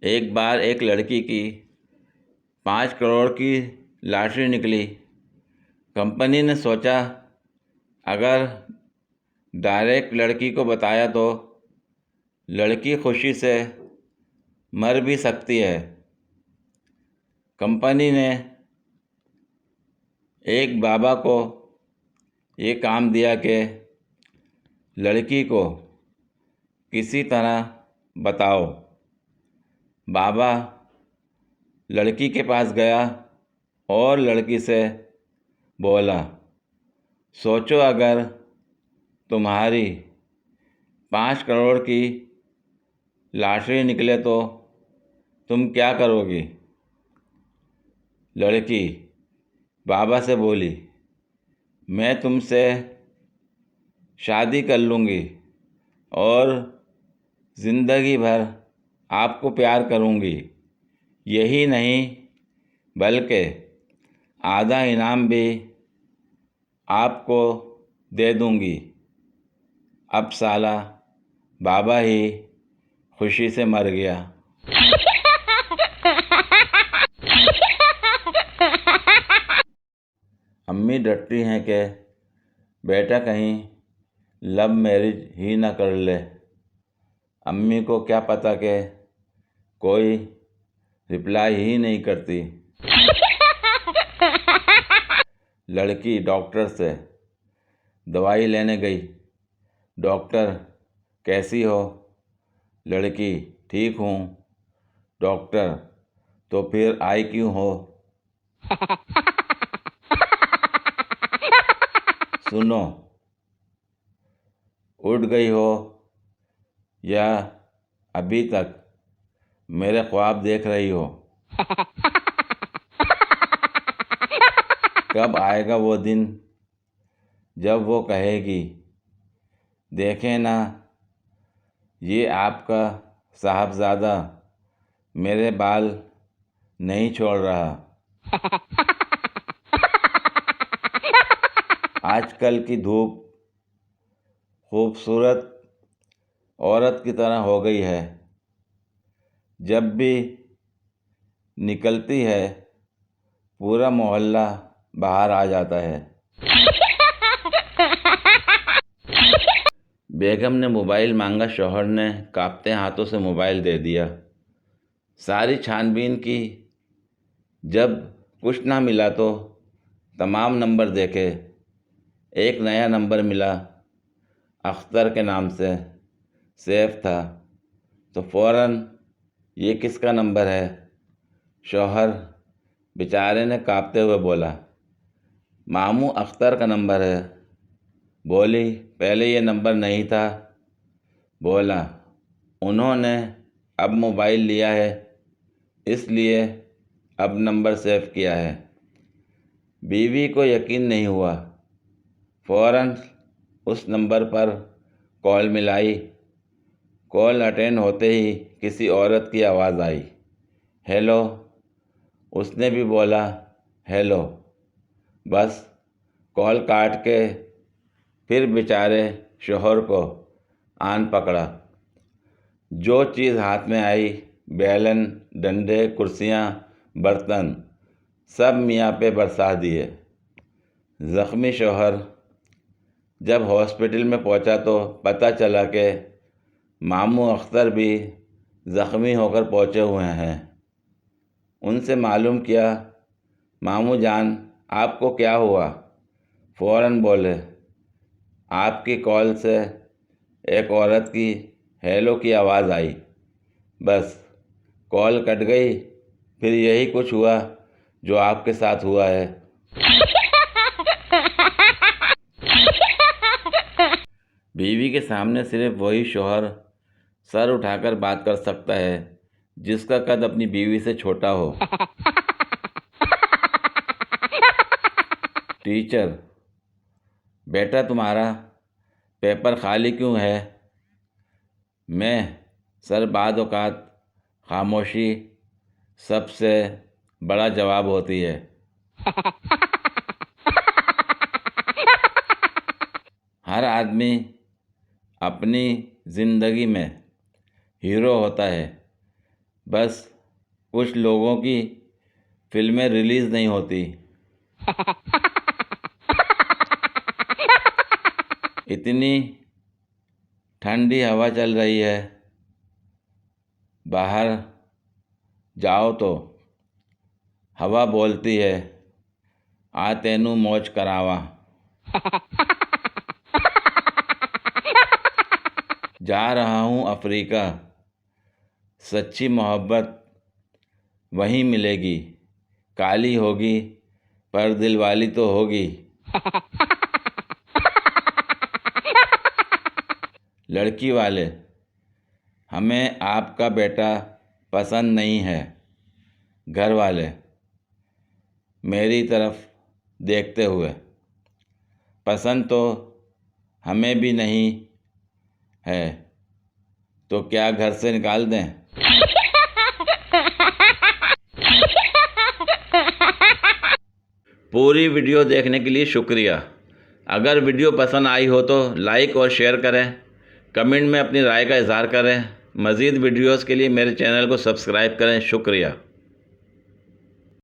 एक बार एक लड़की की 5 करोड़ की लॉटरी निकली। कंपनी ने सोचा अगर डायरेक्ट लड़की को बताया तो लड़की खुशी से मर भी सकती है। कंपनी ने एक बाबा को ये काम दिया कि लड़की को किसी तरह बताओ। बाबा लड़की के पास गया और लड़की से बोला, सोचो अगर तुम्हारी 5 करोड़ की लॉटरी निकले तो तुम क्या करोगी? लड़की बाबा से बोली, मैं तुमसे शादी कर लूँगी और ज़िंदगी भर आपको प्यार करूँगी। यही नहीं बल्कि आधा इनाम भी आपको दे दूँगी। अब साला बाबा ही खुशी से मर गया। अम्मी डरती हैं कि बेटा कहीं लव मैरिज ही ना कर ले। अम्मी को क्या पता कि कोई रिप्लाई ही नहीं करती। लड़की डॉक्टर से दवाई लेने गई। डॉक्टर, कैसी हो? लड़की, ठीक हूँ। डॉक्टर, तो फिर आई क्यों हो? सुनो, उठ गई हो या अभी तक मेरे ख्वाब देख रही हो? कब आएगा वो दिन जब वो कहेगी, देखें ना, ये आपका साहबजादा मेरे बाल नहीं छोड़ रहा। आजकल की धूप खूबसूरत औरत की तरह हो गई है। जब भी निकलती है पूरा मोहल्ला बाहर आ जाता है। बेगम ने मोबाइल मांगा। शौहर ने कांपते हाथों से मोबाइल दे दिया। सारी छानबीन की, जब कुछ ना मिला तो तमाम नंबर देखे। एक नया नंबर मिला, अख्तर के नाम से सेफ था। तो फ़ौरन, ये किसका नंबर है? शौहर बेचारे ने कांपते हुए बोला, मामू अख्तर का नंबर है। बोली, पहले ये नंबर नहीं था। बोला, उन्होंने अब मोबाइल लिया है इसलिए अब नंबर सेव किया है। बीवी को यकीन नहीं हुआ। फ़ौरन उस नंबर पर कॉल मिलाई। कॉल अटेंड होते ही किसी औरत की आवाज़ आई, हेलो। उसने भी बोला, हेलो। बस कॉल काट के फिर बेचारे शौहर को आन पकड़ा। जो चीज़ हाथ में आई, बेलन, डंडे, कुर्सियाँ, बर्तन, सब मियाँ पे बरसा दिए। ज़ख्मी शौहर जब हॉस्पिटल में पहुंचा तो पता चला कि मामू अख्तर भी ज़ख्मी होकर पहुंचे हुए हैं। उनसे मालूम किया, मामू जान, आपको क्या हुआ? फ़ौरन बोले, आपकी कॉल से एक औरत की हेलो की आवाज़ आई। बस कॉल कट गई। फिर यही कुछ हुआ जो आपके साथ हुआ है। बीवी के सामने सिर्फ वही शौहर सर उठाकर बात कर सकता है जिसका कद अपनी बीवी से छोटा हो। टीचर, बेटा तुम्हारा पेपर खाली क्यों है? मैं, सर, बाद औकात खामोशी सबसे बड़ा जवाब होती है। हर आदमी अपनी ज़िंदगी में हीरो होता है, बस कुछ लोगों की फिल्में रिलीज़ नहीं होती। इतनी ठंडी हवा चल रही है, बाहर जाओ तो हवा बोलती है, आ तेनू मौज करावा। जा रहा हूँ अफ्रीका, सच्ची मोहब्बत वहीं मिलेगी। काली होगी पर दिल वाली तो होगी। लड़की वाले, हमें आपका बेटा पसंद नहीं है। घर वाले, मेरी तरफ देखते हुए, पसंद तो हमें भी नहीं है, तो क्या घर से निकाल दें? पूरी वीडियो देखने के लिए शुक्रिया। अगर वीडियो पसंद आई हो तो लाइक और शेयर करें, कमेंट में अपनी राय का इज़हार करें। मज़ीद वीडियोस के लिए मेरे चैनल को सब्सक्राइब करें। शुक्रिया।